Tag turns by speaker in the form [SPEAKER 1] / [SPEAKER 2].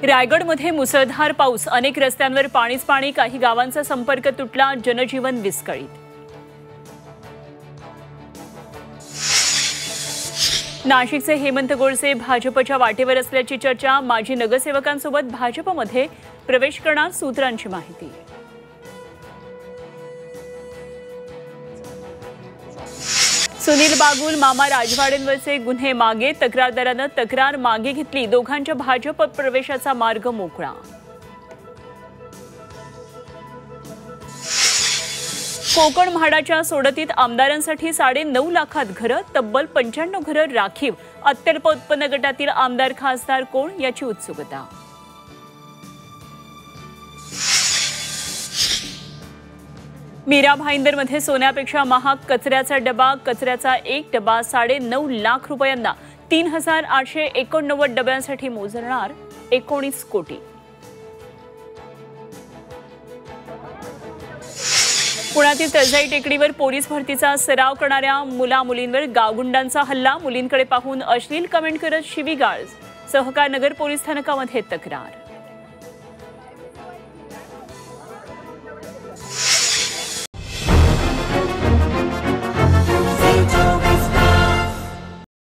[SPEAKER 1] रायगडमध्ये मुसळधार पाऊस, अनेक रस्त्यांवर पाणीच पाणी, काही गावांचा संपर्क तुटला, जनजीवन विस्कळीत। नाशिकचे हेमंत गोडसे भाजपच्या वाटेवर असल्याची चर्चा, माजी नगरसेवकांसोबत भाजपमध्ये प्रवेश करणार सूत्रांची माहिती। सुनील बागुल, मामा राजवाडेंवरचे गुन्हे मागे, तक्रारदारानं तक्रार मागे घेतली, दोघांच्या भाजप प्रवेशाचा मार्ग मोकळा। कोकण म्हाडाच्या सोडतीत आमदारांसाठी 9.5 लाखात घरं, तब्बल 95 घरं राखीव, अत्यल्प उत्पन्न गटातील आमदार खासदार कोण याची उत्सुकता। मीरा भाईंदरमध्ये सोन्यापेक्षा महाग कचऱ्याचा डबा, कचऱ्याचा एक डबा 9.5 लाख रुपयांना, 3889 डब्यांसाठी मोजणार 19 कोटी। पुण्यातील तळजाई टेकडीवर पोलीस भरतीचा सराव करणाऱ्या मुला-मुलींवर गावगुंडांचा हल्ला, मुलींकडे पाहून अश्लील कमेंट करत शिवीगाळ, सहकार नगर पोलीस स्थानकामध्ये तक्रार।